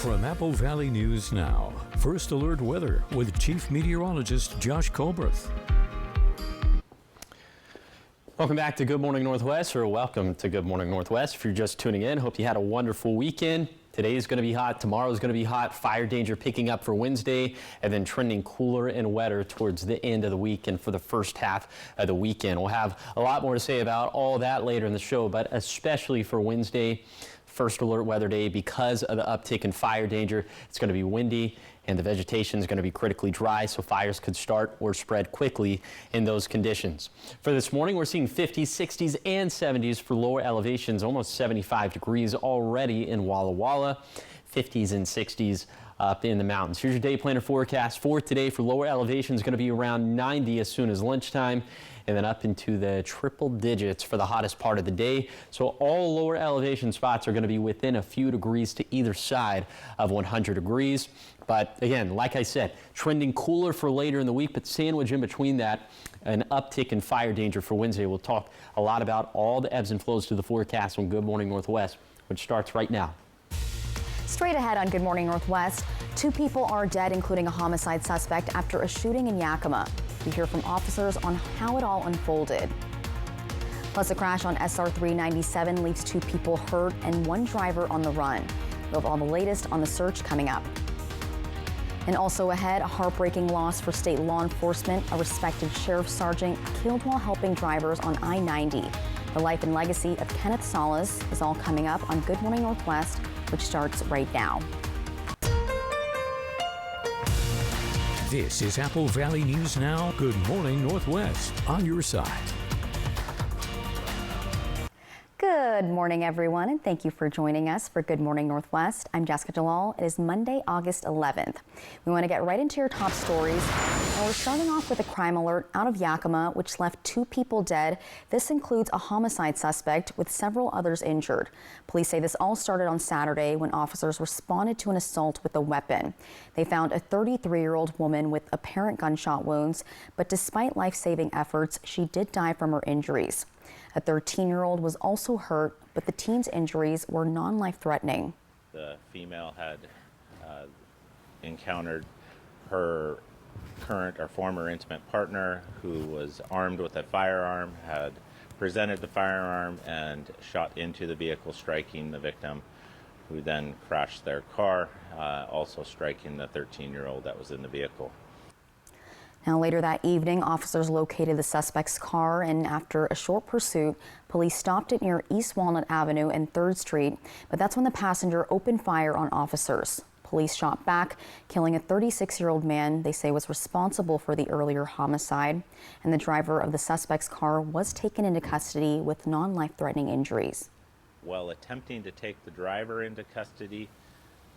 From Apple Valley News Now, First Alert Weather with Chief Meteorologist Josh Colbreth. Welcome back to Good Morning Northwest, or welcome to Good Morning Northwest. If you're just tuning in, hope you had a wonderful weekend. Today is going to be hot. Tomorrow is going to be hot. Fire danger picking up for Wednesday, and then trending cooler and wetter towards the end of the week and for the first half of the weekend. We'll have a lot more to say about all that later in the show, but especially for Wednesday, First Alert Weather Day, because of the uptick in fire danger. It's going to be windy and the vegetation is going to be critically dry, so fires could start or spread quickly in those conditions. For this morning, we're seeing 50s, 60s, and 70s for lower elevations, almost 75 degrees already in Walla Walla, 50s and 60s up in the mountains. Here's your day planner forecast for today. For lower elevations, going to be around 90 as soon as lunchtime, and then up into the triple digits for the hottest part of the day. So all lower elevation spots are going to be within a few degrees to either side of 100 degrees. But again, like I said, trending cooler for later in the week, but sandwich in between that, an uptick in fire danger for Wednesday. We'll talk a lot about all the ebbs and flows to the forecast on Good Morning Northwest, which starts right now. Straight ahead on Good Morning Northwest, 2 people are dead, including a homicide suspect after a shooting in Yakima. We hear from officers on how it all unfolded. Plus, a crash on SR 397 leaves 2 people hurt and 1 driver on the run. We'll have all the latest on the search coming up. And also ahead, a heartbreaking loss for state law enforcement. A respected sheriff's sergeant killed while helping drivers on I-90. The life and legacy of Kenneth Salas is all coming up on Good Morning Northwest, which starts right now. This is Apple Valley News Now, Good Morning Northwest, on your side. Good morning, everyone, and thank you for joining us for Good Morning Northwest. I'm Jessica Jalal. It is Monday, August 11th. We want to get right into your top stories. And we're starting off with a crime alert out of Yakima, which left 2 people dead. This includes a homicide suspect with several others injured. Police say this all started on Saturday when officers responded to an assault with a weapon. They found a 33-year-old woman with apparent gunshot wounds, but despite life-saving efforts, she did die from her injuries. A 13-year-old was also hurt, but the teen's injuries were non-life-threatening. The female had encountered her current or former intimate partner, who was armed with a firearm, had presented the firearm and shot into the vehicle, striking the victim, who then crashed their car, also striking the 13-year-old that was in the vehicle. Now, later that evening, officers located the suspect's car, and after a short pursuit, police stopped it near East Walnut Avenue and 3rd Street, but that's when the passenger opened fire on officers. Police shot back, killing a 36-year-old man they say was responsible for the earlier homicide, and the driver of the suspect's car was taken into custody with non-life-threatening injuries. While attempting to take the driver into custody,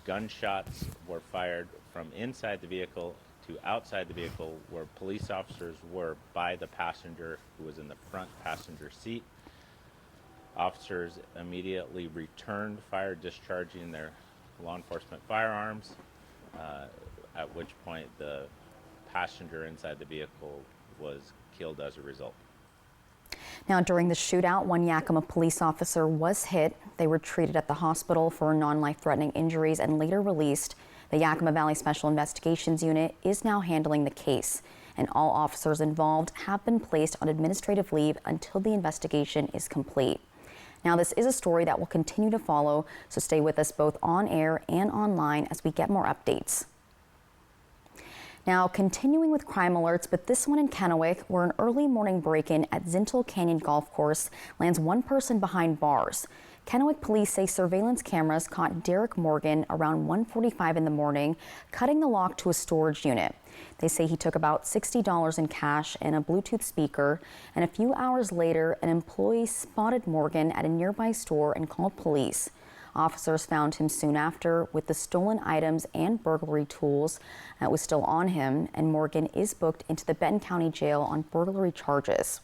gunshots were fired from inside the vehicle to outside the vehicle, where police officers were by the passenger who was in the front passenger seat. Officers immediately returned fire, discharging their law enforcement firearms, at which point the passenger inside the vehicle was killed as a result. Now, during the shootout, 1 Yakima police officer was hit. They were treated at the hospital for non-life-threatening injuries and later released. The Yakima Valley Special Investigations Unit is now handling the case, and all officers involved have been placed on administrative leave until the investigation is complete. Now, this is a story that will continue to follow, so stay with us both on air and online as we get more updates. Now, continuing with crime alerts, but this one in Kennewick, where an early morning break-in at Zintel Canyon Golf Course lands 1 person behind bars. Kennewick police say surveillance cameras caught Derek Morgan around 1:45 in the morning, cutting the lock to a storage unit. They say he took about $60 in cash and a Bluetooth speaker, and a few hours later, an employee spotted Morgan at a nearby store and called police. Officers found him soon after with the stolen items and burglary tools that was still on him, and Morgan is booked into the Benton County Jail on burglary charges.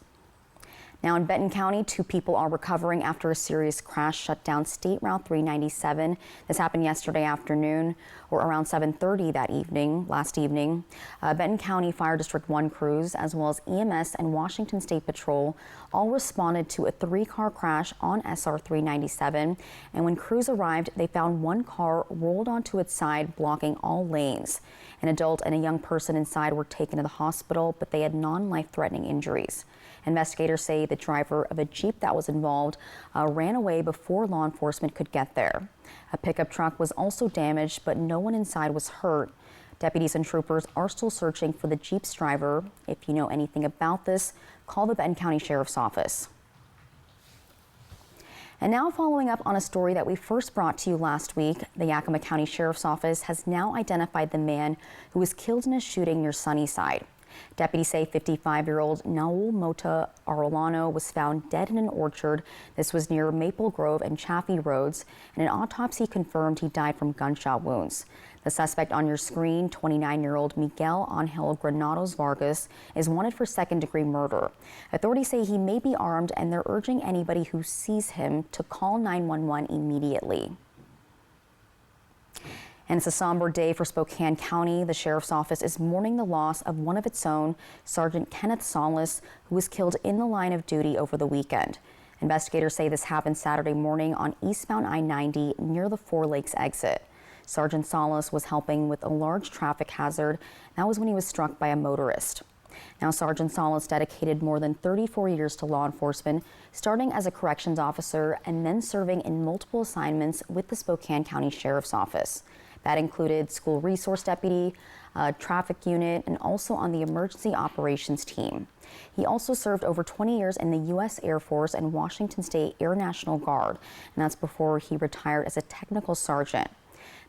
Now in Benton County, 2 people are recovering after a serious crash shut down State Route 397. This happened yesterday afternoon or around 7:30 last evening. Benton County Fire District 1 crews, as well as EMS and Washington State Patrol, all responded to a 3-car crash on SR 397. And when crews arrived, they found 1 car rolled onto its side, blocking all lanes. An adult and a young person inside were taken to the hospital, but they had non-life-threatening injuries. Investigators say the driver of a Jeep that was involved ran away before law enforcement could get there. A pickup truck was also damaged, but no one inside was hurt. Deputies and troopers are still searching for the Jeep's driver. If you know anything about this, call the Benton County Sheriff's Office. And now, following up on a story that we first brought to you last week, the Yakima County Sheriff's Office has now identified the man who was killed in a shooting near Sunnyside. Deputies say 55-year-old Naul Mota Arolano was found dead in an orchard. This was near Maple Grove and Chaffee Roads, and an autopsy confirmed he died from gunshot wounds. The suspect on your screen, 29-year-old Miguel Angel Granados Vargas, is wanted for second-degree murder. Authorities say he may be armed, and they're urging anybody who sees him to call 911 immediately. And it's a somber day for Spokane County. The Sheriff's Office is mourning the loss of one of its own, Sergeant Kenneth Solis, who was killed in the line of duty over the weekend. Investigators say this happened Saturday morning on eastbound I-90 near the Four Lakes exit. Sergeant Solis was helping with a large traffic hazard. That was when he was struck by a motorist. Now, Sergeant Solis dedicated more than 34 years to law enforcement, starting as a corrections officer and then serving in multiple assignments with the Spokane County Sheriff's Office. That included school resource deputy, traffic unit, and also on the emergency operations team. He also served over 20 years in the U.S. Air Force and Washington State Air National Guard, and that's before he retired as a technical sergeant.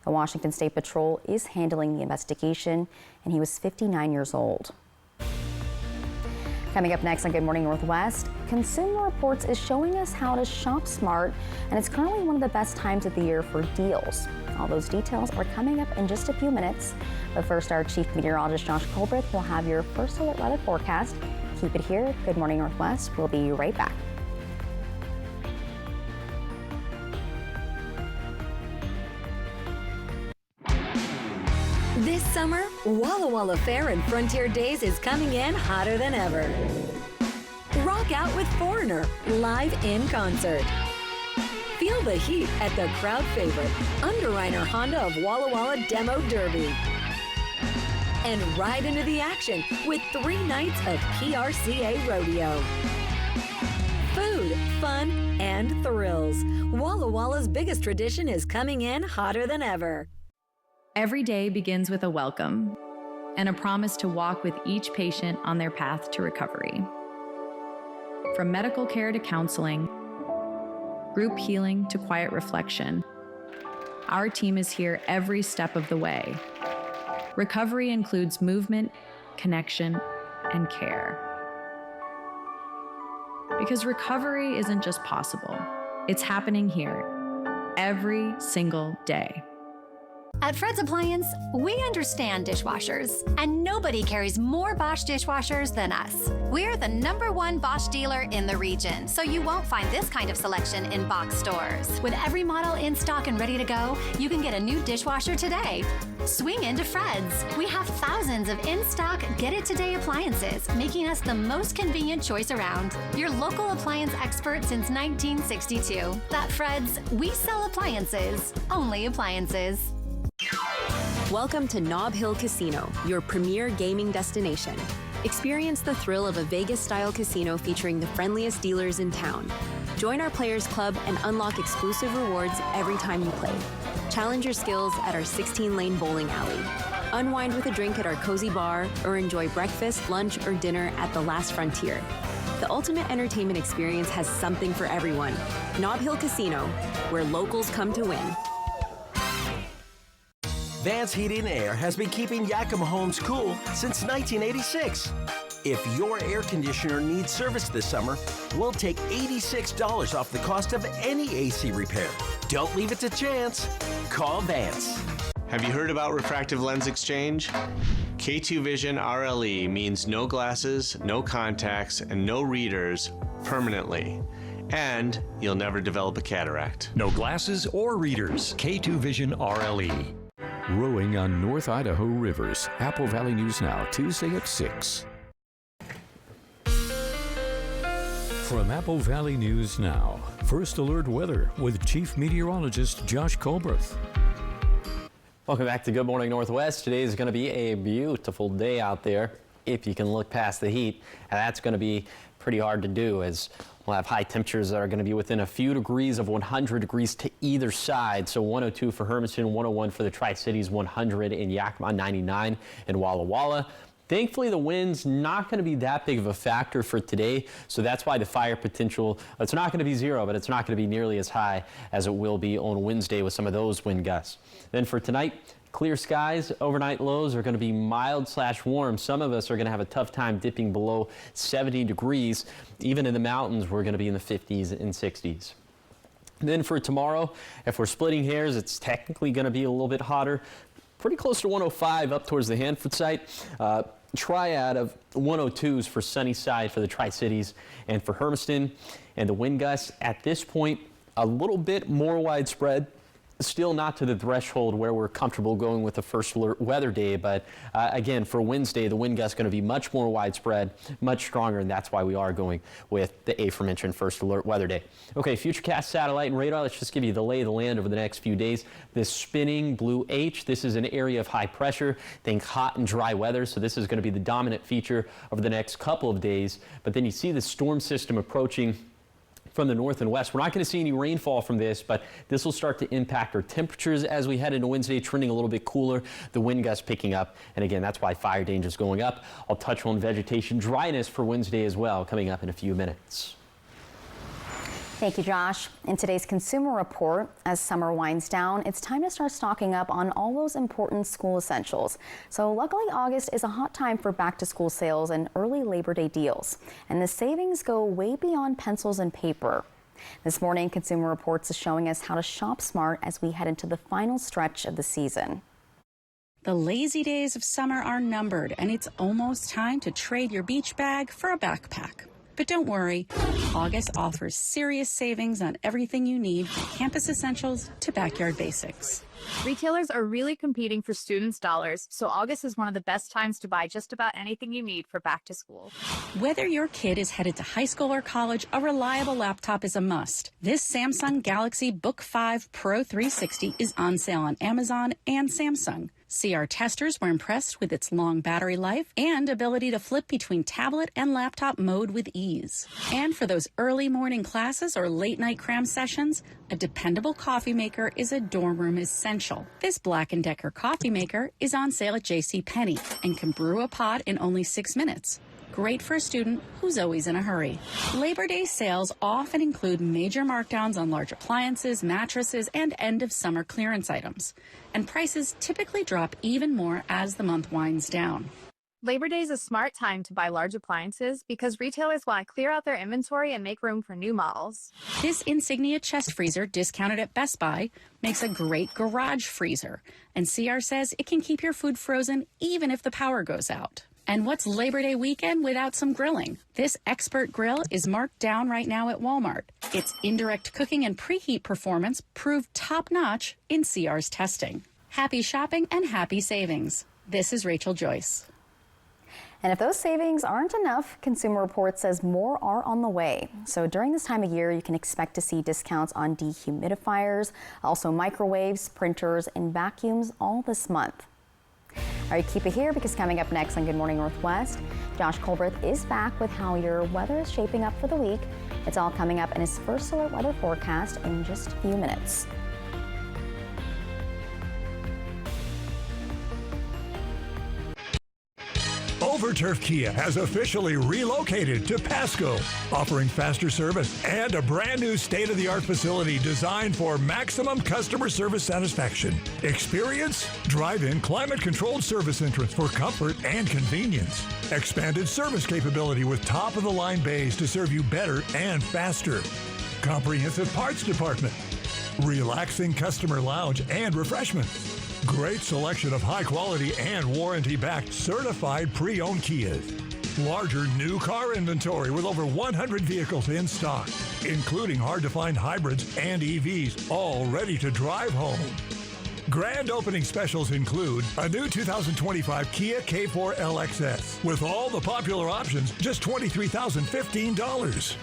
The Washington State Patrol is handling the investigation, and he was 59 years old. Coming up next on Good Morning Northwest, Consumer Reports is showing us how to shop smart, and it's currently one of the best times of the year for deals. All those details are coming up in just a few minutes. But first, our Chief Meteorologist Josh Colbreth will have your first alert weather forecast. Keep it here. Good Morning Northwest. We'll be right back. This summer, Walla Walla Fair and Frontier Days is coming in hotter than ever. Rock out with Foreigner, live in concert. Feel the heat at the crowd favorite, Underwriter Honda of Walla Walla Demo Derby. And ride into the action with 3 nights of PRCA Rodeo. Food, fun, and thrills. Walla Walla's biggest tradition is coming in hotter than ever. Every day begins with a welcome and a promise to walk with each patient on their path to recovery. From medical care to counseling, group healing to quiet reflection, our team is here every step of the way. Recovery includes movement, connection, and care. Because recovery isn't just possible, it's happening here every single day. At Fred's Appliance, we understand dishwashers, and nobody carries more Bosch dishwashers than us. We're the #1 Bosch dealer in the region, so you won't find this kind of selection in box stores. With every model in stock and ready to go, you can get a new dishwasher today. Swing into Fred's. We have thousands of in-stock get-it-today appliances, making us the most convenient choice around. Your local appliance expert since 1962. At Fred's, we sell appliances, only appliances. Welcome to Nob Hill Casino, your premier gaming destination. Experience the thrill of a Vegas-style casino featuring the friendliest dealers in town. Join our Players Club and unlock exclusive rewards every time you play. Challenge your skills at our 16-lane bowling alley. Unwind with a drink at our cozy bar, or enjoy breakfast, lunch, or dinner at the Last Frontier. The ultimate entertainment experience has something for everyone. Nob Hill Casino, where locals come to win. Vance Heating and Air has been keeping Yakima homes cool since 1986. If your air conditioner needs service this summer, we'll take $86 off the cost of any AC repair. Don't leave it to chance. Call Vance. Have you heard about refractive lens exchange? K2 Vision RLE means no glasses, no contacts, and no readers permanently. And you'll never develop a cataract. No glasses or readers. K2 Vision RLE. Rowing on North Idaho rivers. Apple Valley News Now, Tuesday at 6. From Apple Valley News Now, First Alert Weather with Chief Meteorologist Josh Colbreth. Welcome back to Good Morning Northwest. Today is going to be a beautiful day out there if you can look past the heat, and that's going to be pretty hard to do as we'll have high temperatures that are going to be within a few degrees of 100 degrees to either side. So 102 for Hermiston, 101 for the Tri-Cities, 100 in Yakima, 99 in Walla Walla. Thankfully, the wind's not going to be that big of a factor for today, so that's why the fire potential, it's not going to be zero, but it's not going to be nearly as high as it will be on Wednesday with some of those wind gusts. Then for tonight, clear skies. Overnight lows are going to be mild/warm. Some of us are going to have a tough time dipping below 70 degrees. Even in the mountains, we're going to be in the 50s and 60s. Then for tomorrow, if we're splitting hairs, it's technically going to be a little bit hotter. Pretty close to 105 up towards the Hanford site. Triad of 102s for Sunnyside for the Tri-Cities and for Hermiston. And the wind gusts at this point a little bit more widespread. Still not to the threshold where we're comfortable going with the First Alert Weather Day, but again, for Wednesday, the wind gust is going to be much more widespread, much stronger, and that's why we are going with the aforementioned First Alert Weather Day. Okay, Futurecast satellite and radar, let's just give you the lay of the land over the next few days. This spinning blue H, this is an area of high pressure. Think hot and dry weather, so this is going to be the dominant feature over the next couple of days. But then you see the storm system approaching from the north and west. We're not going to see any rainfall from this, but this will start to impact our temperatures as we head into Wednesday, trending a little bit cooler, the wind gusts picking up, and again, that's why fire danger is going up. I'll touch on vegetation dryness for Wednesday as well, coming up in a few minutes. Thank you, Josh. In today's Consumer Report, as summer winds down, it's time to start stocking up on all those important school essentials. So luckily, August is a hot time for back-to-school sales and early Labor Day deals. And the savings go way beyond pencils and paper. This morning, Consumer Reports is showing us how to shop smart as we head into the final stretch of the season. The lazy days of summer are numbered, and it's almost time to trade your beach bag for a backpack. But don't worry, August offers serious savings on everything you need, from campus essentials to backyard basics. Retailers are really competing for students' dollars, so August is one of the best times to buy just about anything you need for back to school. Whether your kid is headed to high school or college, a reliable laptop is a must. This Samsung Galaxy Book 5 Pro 360 is on sale on Amazon and Samsung. CR testers were impressed with its long battery life and ability to flip between tablet and laptop mode with ease. And for those early morning classes or late night cram sessions, a dependable coffee maker is a dorm room essential. This Black & Decker coffee maker is on sale at JCPenney and can brew a pot in only 6 minutes. Great for a student who's always in a hurry. Labor Day sales often include major markdowns on large appliances, mattresses, and end-of-summer clearance items. And prices typically drop even more as the month winds down. Labor Day is a smart time to buy large appliances because retailers want to clear out their inventory and make room for new models. This Insignia chest freezer, discounted at Best Buy, makes a great garage freezer. And CR says it can keep your food frozen even if the power goes out. And what's Labor Day weekend without some grilling? This Expert Grill is marked down right now at Walmart. Its indirect cooking and preheat performance proved top-notch in CR's testing. Happy shopping and happy savings. This is Rachel Joyce. And if those savings aren't enough, Consumer Reports says more are on the way. So during this time of year, you can expect to see discounts on dehumidifiers, also microwaves, printers, and vacuums all this month. All right, keep it here because coming up next on Good Morning Northwest, Josh Colbreth is back with how your weather is shaping up for the week. It's all coming up in his First Alert weather forecast in just a few minutes. Overturf Kia has officially relocated to Pasco, offering faster service and a brand new state-of-the-art facility designed for maximum customer service satisfaction. Experience? Drive-in climate-controlled service entrance for comfort and convenience. Expanded service capability with top-of-the-line bays to serve you better and faster. Comprehensive parts department. Relaxing customer lounge and refreshments. Great selection of high-quality and warranty-backed certified pre-owned Kias. Larger new car inventory with over 100 vehicles in stock, including hard-to-find hybrids and EVs, all ready to drive home. Grand opening specials include a new 2025 Kia K4 LXS with all the popular options, just $23,015.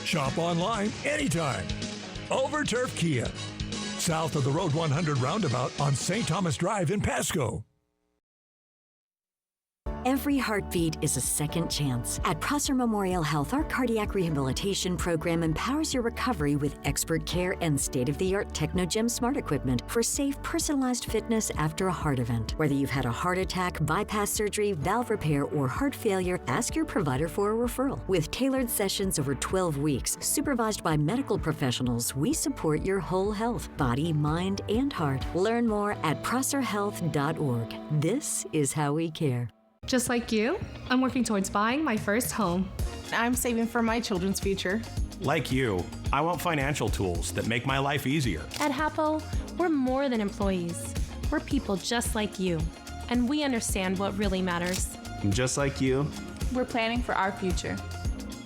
Shop online anytime. Overturf Kia, south of the Road 100 roundabout on St. Thomas Drive in Pasco. Every heartbeat is a second chance. At Prosser Memorial Health, our cardiac rehabilitation program empowers your recovery with expert care and state-of-the-art TechnoGym smart equipment for safe, personalized fitness after a heart event. Whether you've had a heart attack, bypass surgery, valve repair, or heart failure, ask your provider for a referral. With tailored sessions over 12 weeks, supervised by medical professionals, we support your whole health, body, mind, and heart. Learn more at prosserhealth.org. This is how we care. Just like you, I'm working towards buying my first home. I'm saving for my children's future. Like you, I want financial tools that make my life easier. At Hapo, we're more than employees. We're people just like you, and we understand what really matters. Just like you, we're planning for our future.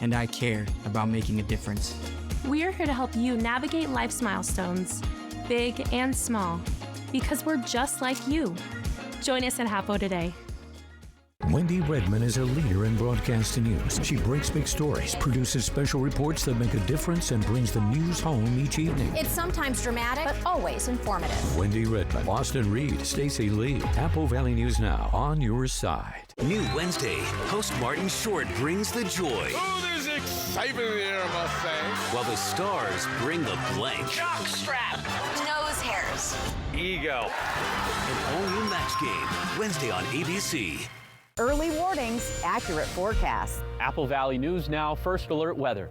And I care about making a difference. We're here to help you navigate life's milestones, big and small, because we're just like you. Join us at Hapo today. Wendy Redman is a leader in broadcast news. She breaks big stories, produces special reports that make a difference, and brings the news home each evening. It's sometimes dramatic, but always informative. Wendy Redman, Austin Reed, Stacey Lee, Apple Valley News Now, on your side. New Wednesday, host Martin Short brings the joy. Oh, there's excitement in the air, I must say. While the stars bring the blank. Jock strap, nose hairs, ego. An all-new match game, Wednesday on ABC. Early warnings, accurate forecasts. Apple Valley News Now, First Alert Weather.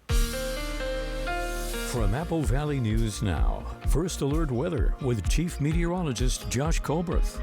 From Apple Valley News Now, First Alert Weather with Chief Meteorologist Josh Colbreth.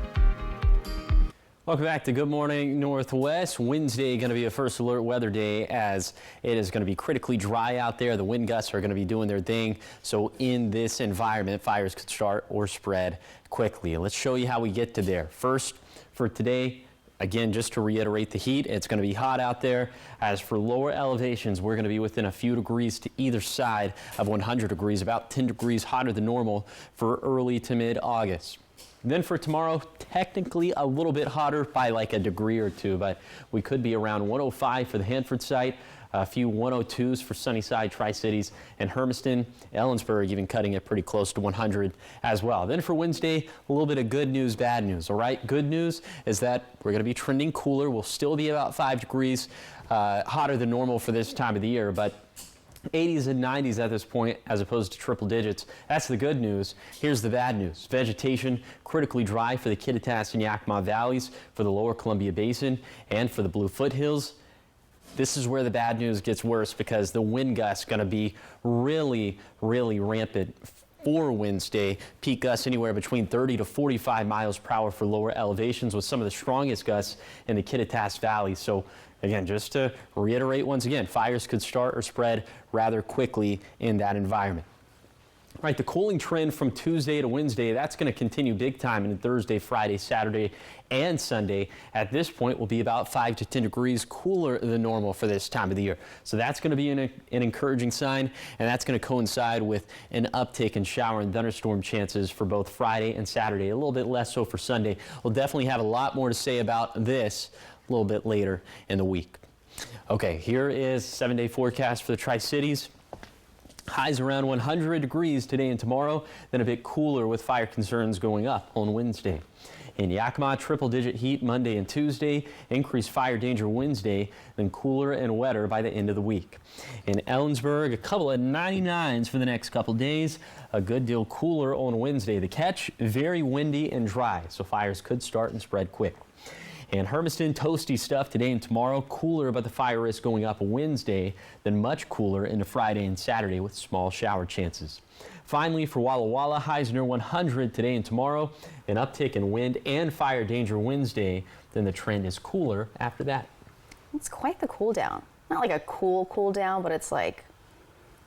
Welcome back to Good Morning Northwest. Wednesday going to be a First Alert Weather Day, as it is going to be critically dry out there. The wind gusts are going to be doing their thing. So in this environment, fires could start or spread quickly. Let's show you how we get to there. First, for today, again, just to reiterate the heat, it's going to be hot out there. As for lower elevations, we're going to be within a few degrees to either side of 100 degrees, about 10 degrees hotter than normal for early to mid-August. Then for tomorrow, technically a little bit hotter by like a degree or two, but we could be around 105 for the Hanford site, a few 102s for Sunnyside, Tri-Cities, and Hermiston, Ellensburg even cutting it pretty close to 100 as well. Then for Wednesday, a little bit of good news, bad news, all right? Good news is that we're going to be trending cooler. We'll still be about 5 degrees hotter than normal for this time of the year, but 80s and 90s at this point, as opposed to triple digits. That's the good news. Here's the bad news. Vegetation critically dry for the Kittitas and Yakima valleys, for the lower Columbia Basin, and for the Blue Foothills. This is where the bad news gets worse, because the wind gusts going to be really, really rampant for Wednesday. Peak gusts anywhere between 30 to 45 miles per hour for lower elevations, with some of the strongest gusts in the Kittitas Valley. So again, just to reiterate once again, fires could start or spread rather quickly in that environment. All right, the cooling trend from Tuesday to Wednesday, that's going to continue big time in Thursday, Friday, Saturday, and Sunday. At this point, will be about 5 to 10 degrees cooler than normal for this time of the year. So that's going to be an encouraging sign, and that's going to coincide with an uptick in shower and thunderstorm chances for both Friday and Saturday, a little bit less so for Sunday. We'll definitely have a lot more to say about this a little bit later in the week. Okay, here is 7-day forecast for the Tri-Cities. Highs around 100 degrees today and tomorrow, then a bit cooler with fire concerns going up on Wednesday. In Yakima, triple-digit heat Monday and Tuesday, increased fire danger Wednesday, then cooler and wetter by the end of the week. In Ellensburg, a couple of 99s for the next couple days, a good deal cooler on Wednesday. The catch, very windy and dry, so fires could start and spread quick. In Hermiston, toasty stuff today and tomorrow, cooler, but the fire risk going up Wednesday, then much cooler into Friday and Saturday with small shower chances. Finally, for Walla Walla, highs near 100 today and tomorrow, an uptick in wind and fire danger Wednesday, then the trend is cooler after that. It's quite the cool down. Not like a cool down, but it's like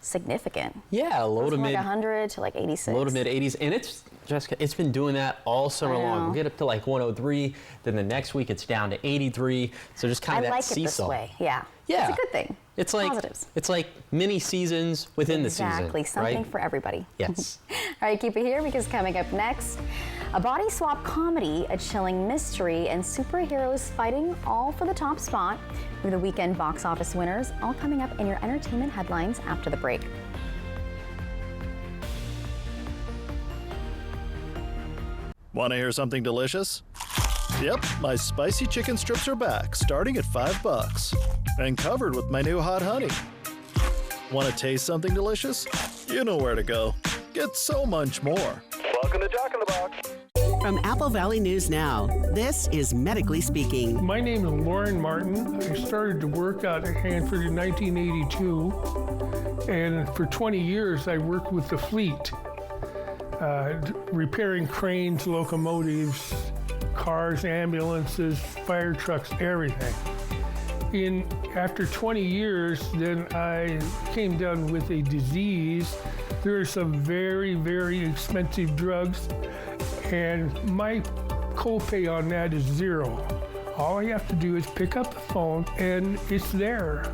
significant. Yeah, low to mid like 100 to like 86. Low to mid 80s, and it's Jessica, it's been doing that all summer long. We'll get up to like 103, then the next week it's down to 83. So just kind of that seesaw. I like it this way. Yeah. Yeah. It's a good thing. It's like positives. It's like mini seasons within the season. Exactly. Something right? for everybody. Yes. All right, keep it here because coming up next, a body swap comedy, a chilling mystery, and superheroes fighting all for the top spot. With the weekend box office winners, all coming up in your entertainment headlines after the break. Want to hear something delicious? Yep, my spicy chicken strips are back, starting at $5. And covered with my new hot honey. Want to taste something delicious? You know where to go. Get so much more. Welcome to Jack in the Box. From Apple Valley News Now, this is Medically Speaking. My name is Lauren Martin. I started to work out at Hanford in 1982, and for 20 years I worked with the fleet, repairing cranes, locomotives, cars, ambulances, fire trucks, everything. After 20 years, then I came down with a disease. There are some very, very expensive drugs, and my copay on that is $0. All I have to do is pick up the phone, and it's there.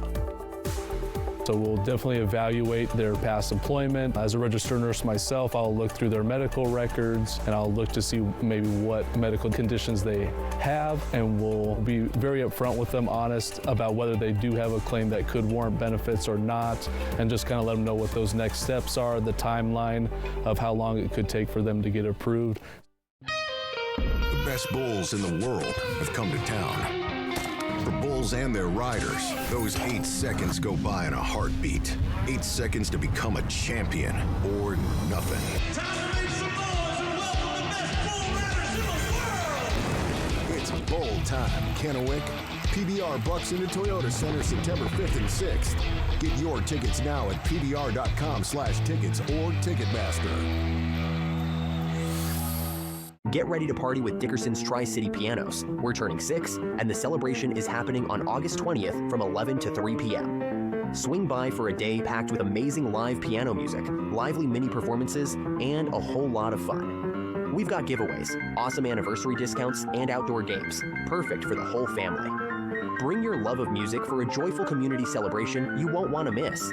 So we'll definitely evaluate their past employment. As a registered nurse myself, I'll look through their medical records and I'll look to see maybe what medical conditions they have, and we'll be very upfront with them, honest about whether they do have a claim that could warrant benefits or not, and just kind of let them know what those next steps are, the timeline of how long it could take for them to get approved. The best bulls in the world have come to town. For bulls and their riders, those 8 seconds go by in a heartbeat. 8 seconds to become a champion, or nothing. It's bull time, Kennewick. PBR bucks into Toyota Center September 5th and 6th. Get your tickets now at pbr.com/tickets or Ticketmaster. Get ready to party with Dickerson's Tri-City Pianos. We're turning 6, and the celebration is happening on August 20th from 11 to 3 p.m. Swing by for a day packed with amazing live piano music, lively mini performances, and a whole lot of fun. We've got giveaways, awesome anniversary discounts, and outdoor games, perfect for the whole family. Bring your love of music for a joyful community celebration you won't want to miss.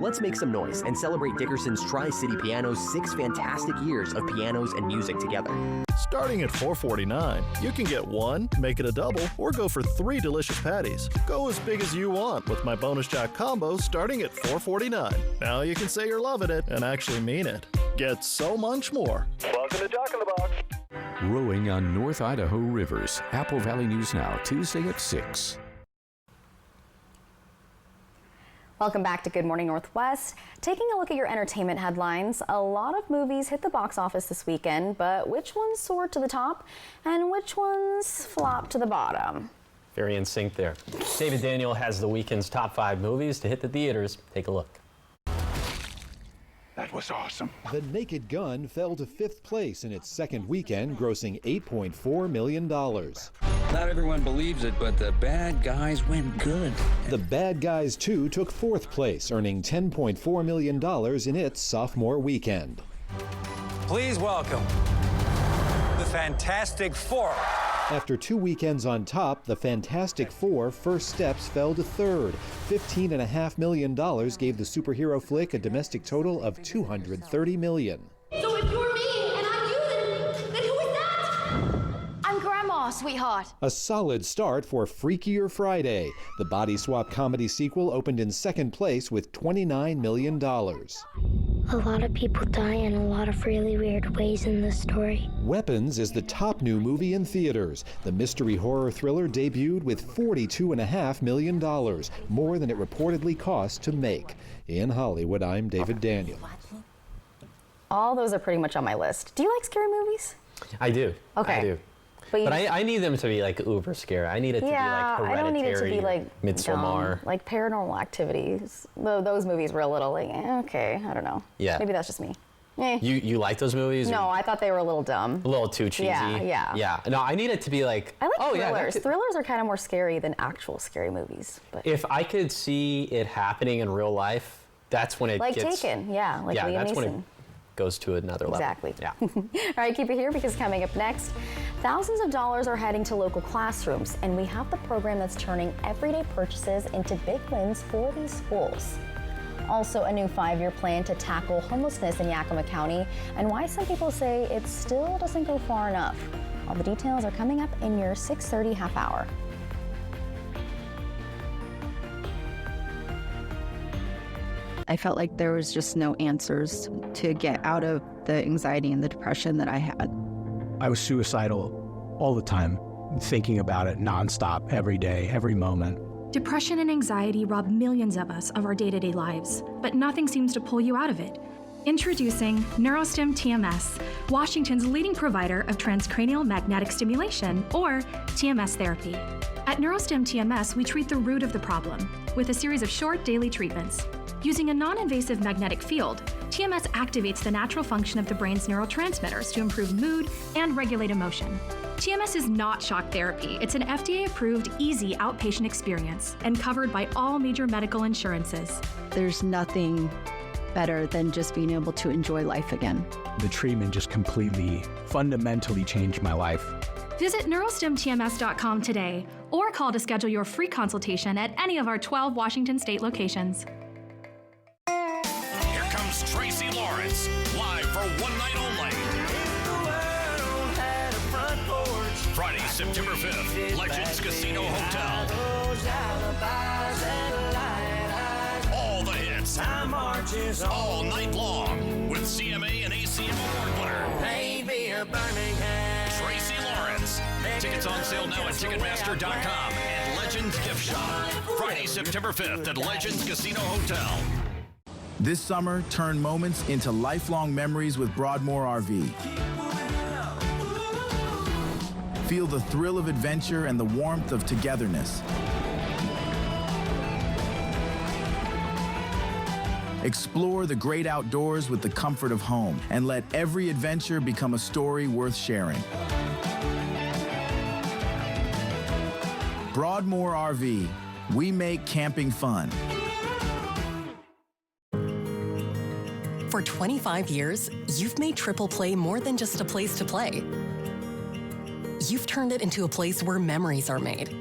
Let's make some noise and celebrate Dickerson's Tri-City Piano's 6 fantastic years of pianos and music together. Starting at $4.49, you can get 1, make it a double, or go for 3 delicious patties. Go as big as you want with my Bonus Jack combo starting at $4.49. Now you can say you're loving it and actually mean it. Get so much more. Welcome to Jack in the Box. Rowing on North Idaho rivers. Apple Valley News Now, Tuesday at 6. Welcome back to Good Morning Northwest. Taking a look at your entertainment headlines, a lot of movies hit the box office this weekend, but which ones soared to the top and which ones flopped to the bottom? Very in sync there. David Daniel has the weekend's top 5 movies to hit the theaters. Take a look. That was awesome. The Naked Gun fell to 5th place in its second weekend, grossing $8.4 million. Not everyone believes it, but the bad guys went good. The Bad Guys 2 took 4th place, earning $10.4 million in its sophomore weekend. Please welcome the Fantastic Four. After 2 weekends on top, the Fantastic Four First Steps fell to 3rd. $15.5 million gave the superhero flick a domestic total of $230 million. So if you're me and I'm you, then who is that? I'm Grandma, sweetheart. A solid start for Freakier Friday. The body swap comedy sequel opened in 2nd place with $29 million. A lot of people die in a lot of really weird ways in this story. Weapons is the top new movie in theaters. The mystery horror thriller debuted with $42.5 million, more than it reportedly cost to make. In Hollywood, I'm David Daniel. All those are pretty much on my list. Do you like scary movies? I do. Okay. I do. But I need them to be like uber scary. I need it to be like Hereditary. I don't need it to be like Midsommar. Like Paranormal Activities. Those movies were a little like, okay, I don't know. Yeah. Maybe that's just me. You like those movies? No, I thought they were a little dumb. A little too cheesy. Yeah. No, I need it to be like. I like thrillers. Yeah, Thrillers are kind of more scary than actual scary movies. But if I could see it happening in real life, that's when it like gets. Taken, like Liam Neeson. goes to another level. Exactly. Yeah. All right, keep it here because coming up next, thousands of dollars are heading to local classrooms, and we have the program that's turning everyday purchases into big wins for these schools. Also, a new 5-year plan to tackle homelessness in Yakima County, and why some people say it still doesn't go far enough. All the details are coming up in your 6:30 half hour. I felt like there was just no answers to get out of the anxiety and the depression that I had. I was suicidal all the time, thinking about it nonstop, every day, every moment. Depression and anxiety rob millions of us of our day-to-day lives, but nothing seems to pull you out of it. Introducing NeuroStim TMS, Washington's leading provider of transcranial magnetic stimulation, or TMS therapy. At NeuroStim TMS, we treat the root of the problem with a series of short daily treatments. Using a non-invasive magnetic field, TMS activates the natural function of the brain's neurotransmitters to improve mood and regulate emotion. TMS is not shock therapy. It's an FDA-approved, easy outpatient experience and covered by all major medical insurances. There's nothing better than just being able to enjoy life again. The treatment just completely, fundamentally changed my life. Visit neurostimtms.com today or call to schedule your free consultation at any of our 12 Washington state locations. Here comes Tracy Lawrence, live for one night only. Friday, September 5th, Legends Casino Hotel. All the hits, all night long, with CMA and ACM award winner Tracy Lawrence. Tickets on sale now at Ticketmaster.com and Legends Gift Shop. Friday, September 5th at Legends Casino Hotel. This summer, turn moments into lifelong memories with Broadmoor RV. Feel the thrill of adventure and the warmth of togetherness. Explore the great outdoors with the comfort of home, and let every adventure become a story worth sharing. Broadmoor RV, we make camping fun. For 25 years, you've made Triple Play more than just a place to play. You've turned it into a place where memories are made.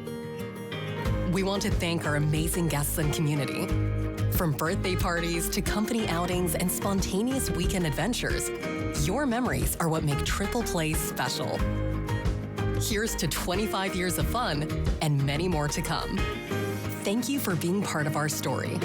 We want to thank our amazing guests and community. From birthday parties to company outings and spontaneous weekend adventures, your memories are what make Triple Play special. Here's to 25 years of fun and many more to come. Thank you for being part of our story.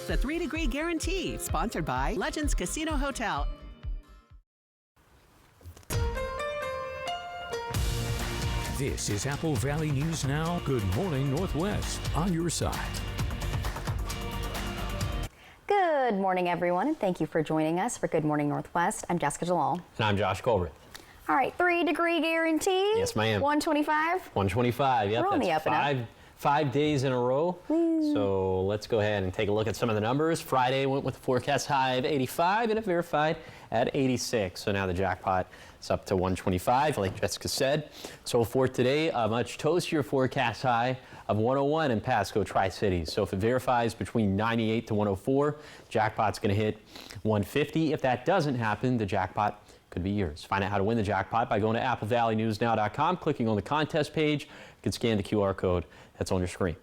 The 3-Degree Guarantee, sponsored by Legends Casino Hotel. This is Apple Valley News Now. Good morning, Northwest, on your side. Good morning, everyone, and thank you for joining us for Good Morning Northwest. I'm Jessica Jalal. And I'm Josh Colbert. All right, 3-degree guarantee. Yes, ma'am. 125. 125. Yep, We're on the up and up. 5 days in a row. Woo. So let's go ahead and take a look at some of the numbers. Friday went with a forecast high of 85 and a verified at 86. So now the jackpot is up to 125, like Jessica said. So for today, a much toastier forecast high of 101 in Pasco, Tri-Cities. So if it verifies between 98 to 104, jackpot's going to hit 150. If that doesn't happen, the jackpot could be yours. Find out how to win the jackpot by going to applevalleyNewsNow.com, clicking on the contest page. You can scan the QR code that's on your screen.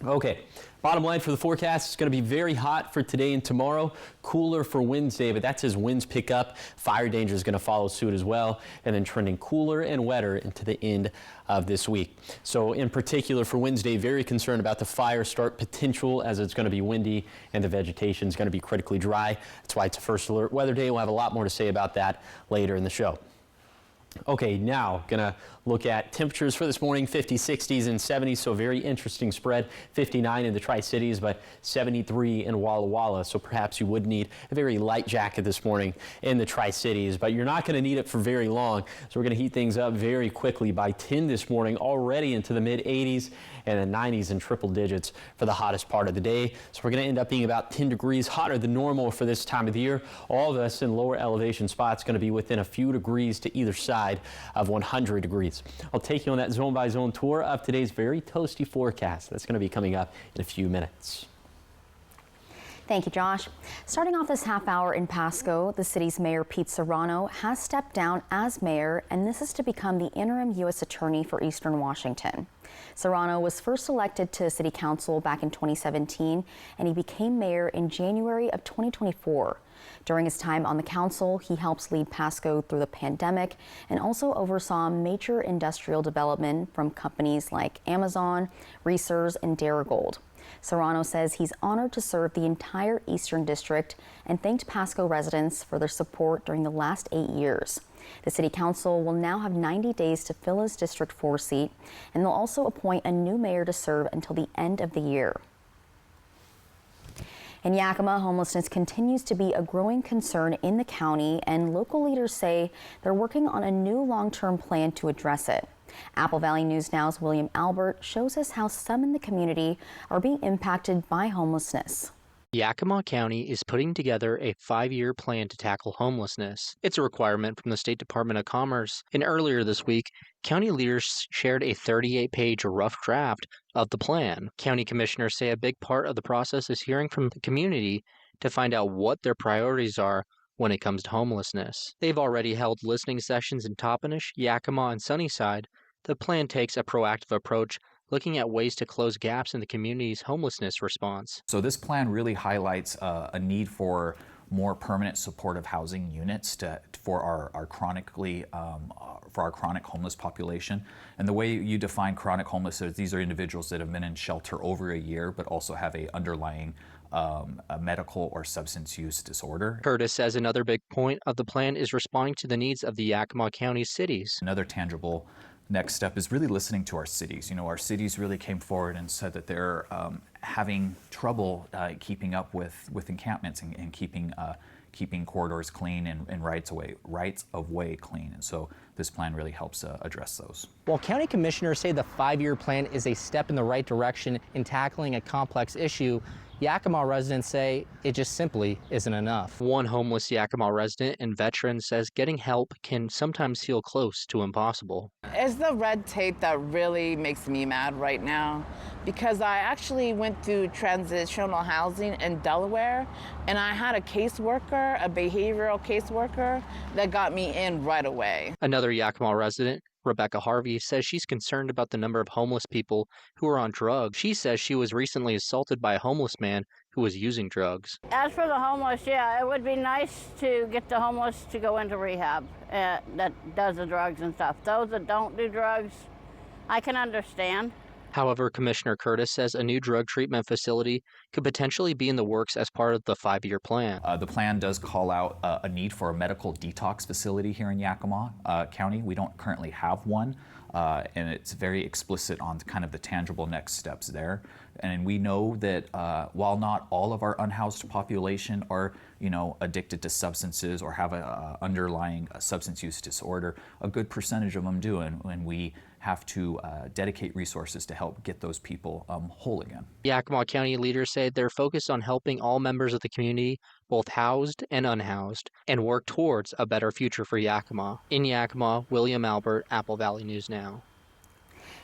Okay, bottom line for the forecast, it's going to be very hot for today and tomorrow, cooler for Wednesday, but that's as winds pick up. Fire danger is going to follow suit as well, and then trending cooler and wetter into the end of this week. So in particular for Wednesday, very concerned about the fire start potential as it's going to be windy and the vegetation is going to be critically dry. That's why it's a first alert weather day. We'll have a lot more to say about that later in the show. Okay, now gonna look at temperatures for this morning, 50s, 60s, and 70s, so very interesting spread. 59 in the Tri-Cities, but 73 in Walla Walla, so perhaps you would need a very light jacket this morning in the Tri-Cities, but you're not gonna need it for very long, so we're gonna heat things up very quickly by 10 this morning, already into the mid-80s and the 90s in triple digits for the hottest part of the day. So we're gonna end up being about 10 degrees hotter than normal for this time of the year. All of us in lower elevation spots gonna be within a few degrees to either side of 100 degrees. I'll take you on that zone by zone tour of today's very toasty forecast. That's going to be coming up in a few minutes. Thank you, Josh. Starting off this half hour in Pasco, the city's mayor, Pete Serrano, has stepped down as mayor, and this is to become the interim U.S. attorney for Eastern Washington. Serrano was first elected to city council back in 2017, and he became mayor in January of 2024. During his time on the council, he helps lead Pasco through the pandemic and also oversaw major industrial development from companies like Amazon, Reesers, and Darigold. Serrano says he's honored to serve the entire Eastern District and thanked Pasco residents for their support during the last 8 years. The City Council will now have 90 days to fill his District 4 seat, and they'll also appoint a new mayor to serve until the end of the year. In Yakima, homelessness continues to be a growing concern in the county, and local leaders say they're working on a new long-term plan to address it. Apple Valley News Now's William Albert shows us how some in the community are being impacted by homelessness. Yakima County is putting together a 5-year plan to tackle homelessness. It's a requirement from the State Department of Commerce. And earlier this week, county leaders shared a 38-page rough draft of the plan. County commissioners say a big part of the process is hearing from the community to find out what their priorities are when it comes to homelessness. They've already held listening sessions in Toppenish, Yakima, and Sunnyside. The plan takes a proactive approach, looking at ways to close gaps in the community's homelessness response. So this plan really highlights a need for more permanent supportive housing units for our chronic homeless population. And the way you define chronic homeless is these are individuals that have been in shelter over a year but also have a underlying a medical or substance use disorder. Curtis says another big point of the plan is responding to the needs of the Yakima County cities. Another tangible next step is really listening to our cities. You know, our cities really came forward and said that they're having trouble keeping up with encampments and keeping corridors clean and rights of way clean. And so this plan really helps address those. While county commissioners say the 5-year plan is a step in the right direction in tackling a complex issue, Yakima residents say it just simply isn't enough. One homeless Yakima resident and veteran says getting help can sometimes feel close to impossible. It's the red tape that really makes me mad right now, because I actually went through transitional housing in Delaware, and I had a caseworker, a behavioral caseworker, that got me in right away. Another Yakima resident, Rebecca Harvey, says she's concerned about the number of homeless people who are on drugs. She says she was recently assaulted by a homeless man who was using drugs. As for the homeless, yeah, it would be nice to get the homeless to go into rehab that does the drugs and stuff. Those that don't do drugs, I can understand. However, Commissioner Curtis says a new drug treatment facility could potentially be in the works as part of the 5-year plan. The plan does call out a need for a medical detox facility here in Yakima County. We don't currently have one, and it's very explicit on kind of the tangible next steps there. And we know that while not all of our unhoused population are, addicted to substances or have a underlying substance use disorder, a good percentage of them do, and we have to dedicate resources to help get those people whole again. Yakima County leaders say they're focused on helping all members of the community, both housed and unhoused, and work towards a better future for Yakima. In Yakima, William Albert, Apple Valley News Now.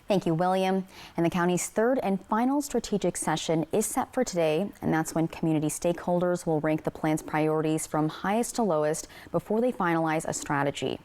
Thank you, William. And the county's third and final strategic session is set for today, and that's when community stakeholders will rank the plan's priorities from highest to lowest before they finalize a strategy.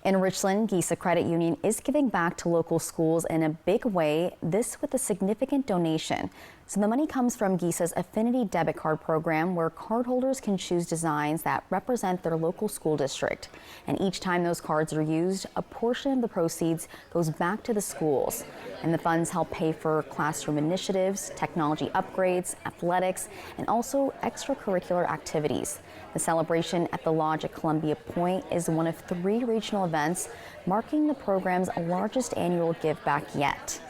In Richland, Giesa Credit Union is giving back to local schools in a big way, this with a significant donation. So the money comes from GISA's Affinity Debit Card program, where cardholders can choose designs that represent their local school district. And each time those cards are used, a portion of the proceeds goes back to the schools. And the funds help pay for classroom initiatives, technology upgrades, athletics, and also extracurricular activities. The celebration at the Lodge at Columbia Point is one of 3 regional events, marking the program's largest annual give back yet.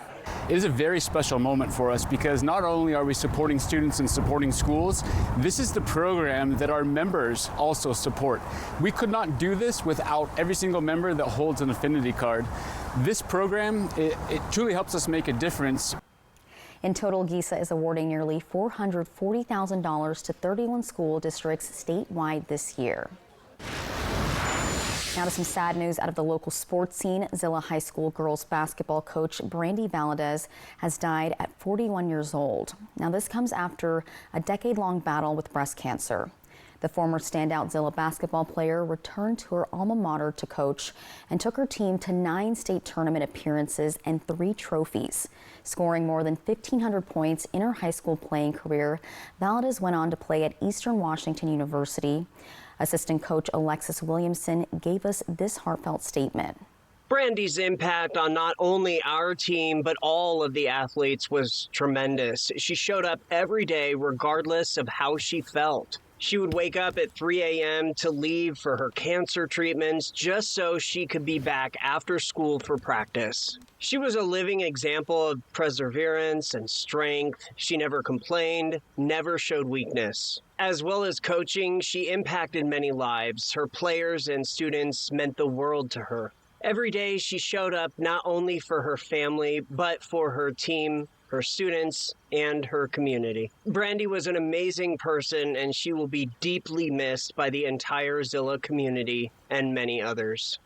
It is a very special moment for us because not only are we supporting students and supporting schools, this is the program that our members also support. We could not do this without every single member that holds an Affinity card. This program, it truly helps us make a difference. In total, GISA is awarding nearly $440,000 to 31 school districts statewide this year. Now to some sad news out of the local sports scene. Zillah High School girls basketball coach Brandy Valadez has died at 41 years old. Now this comes after a decade-long battle with breast cancer. The former standout Zillah basketball player returned to her alma mater to coach and took her team to 9 state tournament appearances and 3 trophies. Scoring more than 1,500 points in her high school playing career, Valadez went on to play at Eastern Washington University. Assistant coach Alexis Williamson gave us this heartfelt statement. Brandy's impact on not only our team, but all of the athletes was tremendous. She showed up every day regardless of how she felt. She would wake up at 3 a.m. to leave for her cancer treatments just so she could be back after school for practice. She was a living example of perseverance and strength. She never complained, never showed weakness. As well as coaching, she impacted many lives. Her players and students meant the world to her. Every day she showed up not only for her family, but for her team, her students, and her community. Brandy was an amazing person, and she will be deeply missed by the entire Zillah community and many others.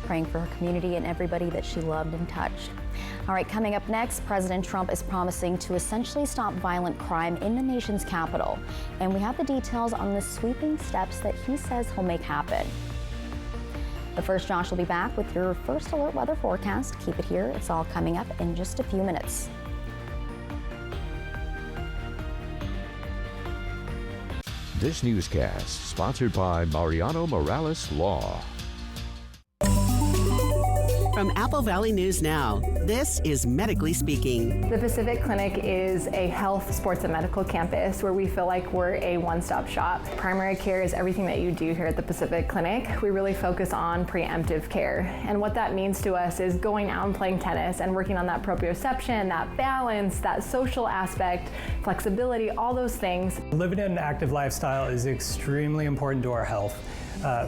Praying for her community and everybody that she loved and touched. All right, coming up next, President Trump is promising to essentially stop violent crime in the nation's capital. And we have the details on the sweeping steps that he says he'll make happen. But first, Josh will be back with your first alert weather forecast. Keep it here. It's all coming up in just a few minutes. This newscast sponsored by Mariano Morales Law. From Apple Valley News Now, this is Medically Speaking. The Pacific Clinic is a health, sports, and medical campus where we feel like we're a one-stop shop. Primary care is everything that you do here at the Pacific Clinic. We really focus on preemptive care. And what that means to us is going out and playing tennis and working on that proprioception, that balance, that social aspect, flexibility, all those things. Living an active lifestyle is extremely important to our health.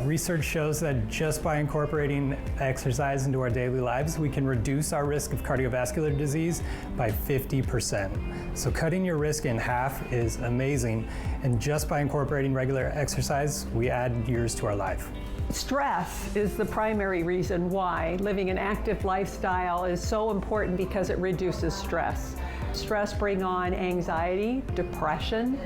Research shows that just by incorporating exercise into our daily lives, we can reduce our risk of cardiovascular disease by 50%. So cutting your risk in half is amazing. And just by incorporating regular exercise, we add years to our life. Stress is the primary reason why living an active lifestyle is so important, because it reduces stress. Stress brings on anxiety, depression,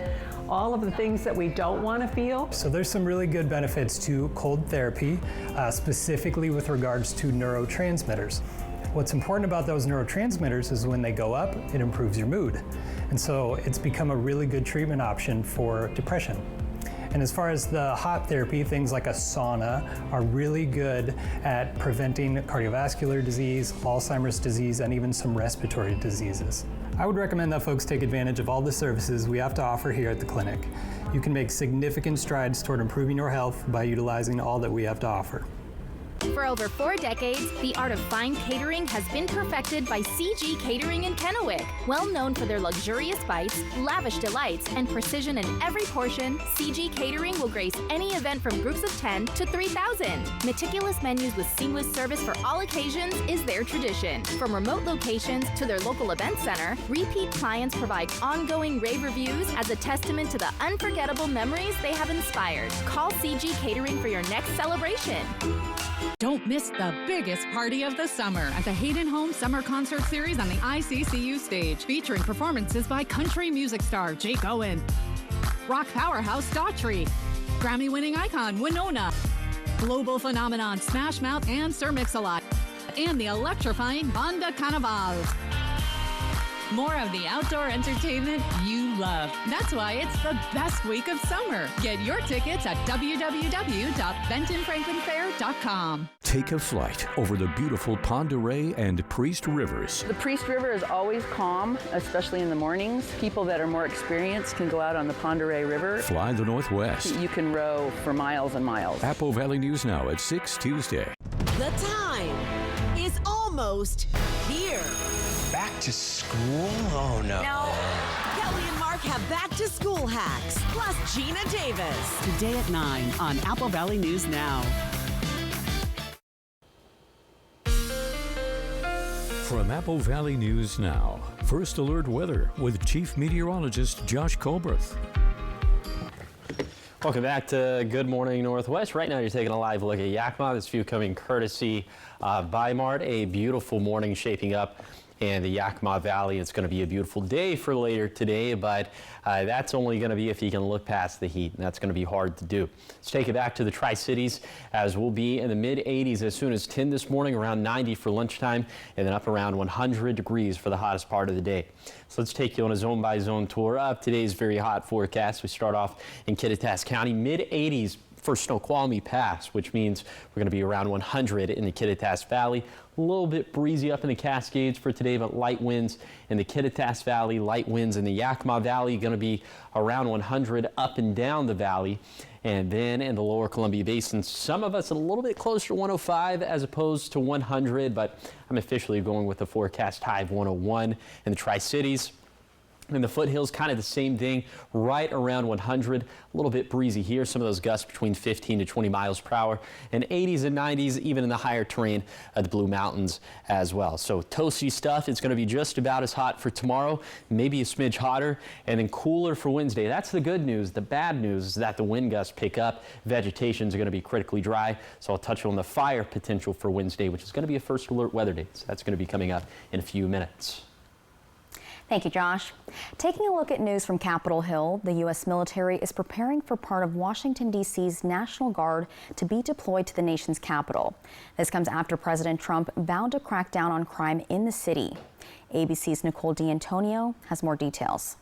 all of the things that we don't want to feel. So there's some really good benefits to cold therapy, specifically with regards to neurotransmitters. What's important about those neurotransmitters is when they go up, it improves your mood. And so it's become a really good treatment option for depression. And as far as the hot therapy, things like a sauna are really good at preventing cardiovascular disease, Alzheimer's disease, and even some respiratory diseases. I would recommend that folks take advantage of all the services we have to offer here at the clinic. You can make significant strides toward improving your health by utilizing all that we have to offer. For over 4 decades, the art of fine catering has been perfected by CG Catering in Kennewick. Well known for their luxurious bites, lavish delights, and precision in every portion, CG Catering will grace any event from groups of 10 to 3,000. Meticulous menus with seamless service for all occasions is their tradition. From remote locations to their local event center, repeat clients provide ongoing rave reviews as a testament to the unforgettable memories they have inspired. Call CG Catering for your next celebration. Don't miss the biggest party of the summer at the Hayden Home Summer Concert Series on the ICCU stage, featuring performances by country music star Jake Owen, rock powerhouse Daughtry, Grammy-winning icon Winona, global phenomenon Smash Mouth and Sir Mix-a-Lot, and the electrifying Banda Carnivals. More of the outdoor entertainment you love. That's why it's the best week of summer. Get your tickets at www.bentonfranklinfair.com. Take a flight over the beautiful Pend Oreille and Priest Rivers. The Priest River is always calm, especially in the mornings. People that are more experienced can go out on the Pend Oreille River. Fly the Northwest. You can row for miles and miles. Apple Valley News Now at 6 Tuesday. The time is almost here. Back to school? Oh, no. No. Kelly and Mark have back to school hacks, plus Gina Davis. Today at 9 on Apple Valley News Now. From Apple Valley News Now, First Alert Weather with Chief Meteorologist Josh Colberth. Welcome back to Good Morning Northwest. Right now you're taking a live look at Yakima. This view coming courtesy of Bi-Mart. A beautiful morning shaping up in the Yakima Valley. It's going to be a beautiful day for later today, but that's only going to be if you can look past the heat, and that's going to be hard to do. Let's take it back to the Tri-Cities, as we'll be in the mid-80s as soon as 10 this morning, around 90 for lunchtime, and then up around 100 degrees for the hottest part of the day. So let's take you on a zone-by-zone tour of today's very hot forecast. We start off in Kittitas County, mid-80s for Snoqualmie Pass, which means we're going to be around 100 in the Kittitas Valley. A little bit breezy up in the Cascades for today, but light winds in the Kittitas Valley, light winds in the Yakima Valley, going to be around 100 up and down the valley. And then in the lower Columbia Basin, some of us a little bit closer to 105 as opposed to 100, but I'm officially going with the forecast high of 101 in the Tri-Cities. In the foothills, kind of the same thing, right around 100. A little bit breezy here. Some of those gusts between 15 to 20 miles per hour, and 80s and 90s, even in the higher terrain of the Blue Mountains as well. So toasty stuff. It's going to be just about as hot for tomorrow, maybe a smidge hotter, and then cooler for Wednesday. That's the good news. The bad news is that the wind gusts pick up. Vegetation is going to be critically dry. So I'll touch on the fire potential for Wednesday, which is going to be a first alert weather day. So that's going to be coming up in a few minutes. Thank you, Josh. Taking a look at news from Capitol Hill, the U.S. military is preparing for part of Washington, D.C.'s National Guard to be deployed to the nation's capital. This comes after President Trump vowed to crack down on crime in the city. ABC's Nicole D'Antonio has more details.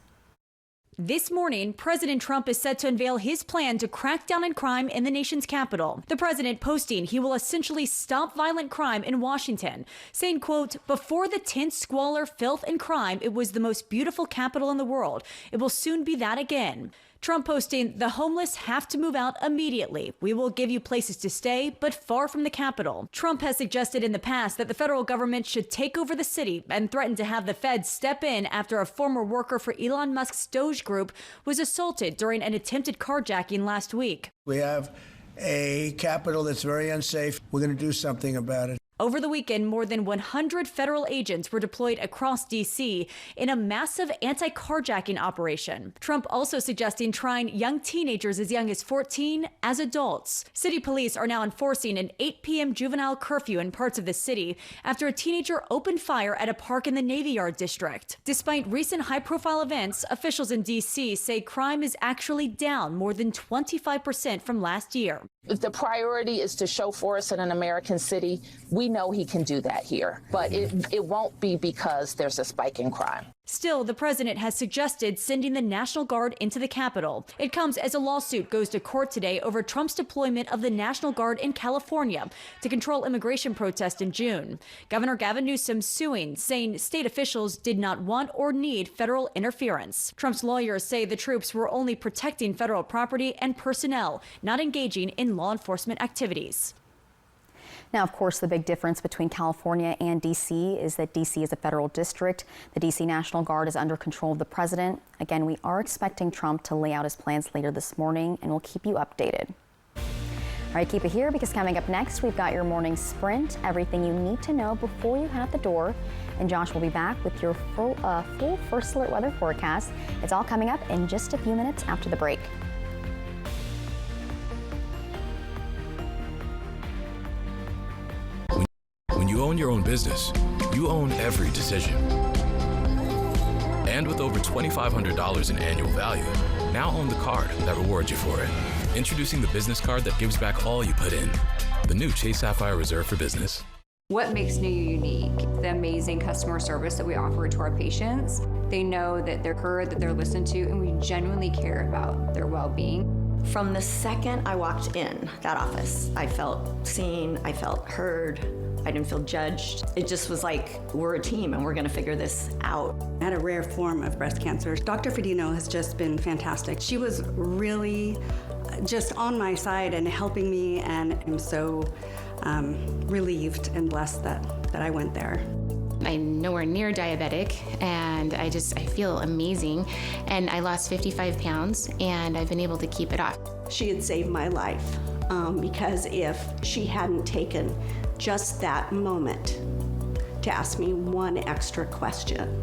This morning, President Trump is set to unveil his plan to crack down on crime in the nation's capital. The president posting he will essentially stop violent crime in Washington, saying, quote, "Before the tense squalor, filth, and crime, it was the most beautiful capital in the world. It will soon be that again." Trump posting, "The homeless have to move out immediately. We will give you places to stay, but far from the capital." Trump has suggested in the past that the federal government should take over the city and threatened to have the feds step in after a former worker for Elon Musk's Doge Group was assaulted during an attempted carjacking last week. We have a capital that's very unsafe. We're going to do something about it. Over the weekend, more than 100 federal agents were deployed across D.C. in a massive anti-carjacking operation. Trump also suggesting trying young teenagers as young as 14 as adults. City police are now enforcing an 8 p.m. juvenile curfew in parts of the city after a teenager opened fire at a park in the Navy Yard district. Despite recent high-profile events, officials in D.C. say crime is actually down more than 25% from last year. If the priority is to show force in an American city, we know he can do that here, but it won't be because there's a spike in crime. Still, the president has suggested sending the National Guard into the Capitol. It comes as a lawsuit goes to court today over Trump's deployment of the National Guard in California to control immigration protests in June. Governor Gavin Newsom suing, saying state officials did not want or need federal interference. Trump's lawyers say the troops were only protecting federal property and personnel, not engaging in law enforcement activities. Now, of course, the big difference between California and D.C. is that D.C. is a federal district. The D.C. National Guard is under control of the president. Again, we are expecting Trump to lay out his plans later this morning, and we'll keep you updated. All right, keep it here because coming up next, we've got your morning sprint, everything you need to know before you head out the door. And Josh will be back with your full First Alert weather forecast. It's all coming up in just a few minutes after the break. When you own your own business, you own every decision. And with over $2,500 in annual value, now own the card that rewards you for it. Introducing the business card that gives back all you put in. The new Chase Sapphire Reserve for Business. What makes NUU unique? The amazing customer service that we offer to our patients. They know that they're heard, that they're listened to, and we genuinely care about their well-being. From the second I walked in that office, I felt seen, I felt heard, I didn't feel judged. It just was like, we're a team and we're gonna figure this out. I had a rare form of breast cancer. Dr. Fedino has just been fantastic. She was really just on my side and helping me, and I'm so relieved and blessed that I went there. I'm nowhere near diabetic, and I feel amazing. And I lost 55 pounds, and I've been able to keep it off. She had saved my life because if she hadn't taken just that moment to ask me one extra question,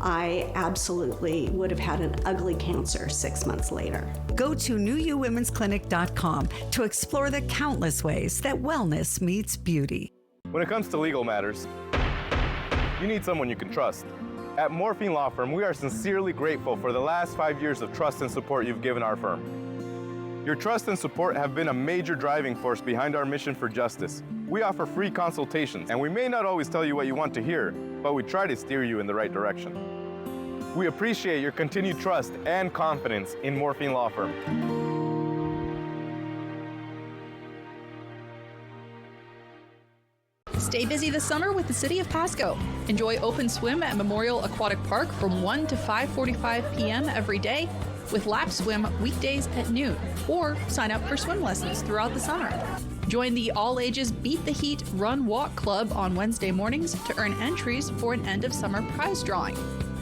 I absolutely would have had an ugly cancer 6 months later. Go to NUUWomen'sClinic.com to explore the countless ways that wellness meets beauty. When it comes to legal matters, you need someone you can trust. At Morphine Law Firm, we are sincerely grateful for the last 5 years of trust and support you've given our firm. Your trust and support have been a major driving force behind our mission for justice. We offer free consultations, and we may not always tell you what you want to hear, but we try to steer you in the right direction. We appreciate your continued trust and confidence in Morphine Law Firm. Stay busy this summer with the City of Pasco. Enjoy open swim at Memorial Aquatic Park from 1 to 5:45 p.m. every day, with lap swim weekdays at noon, or sign up for swim lessons throughout the summer. Join the all-ages Beat the Heat Run Walk Club on Wednesday mornings to earn entries for an end-of-summer prize drawing.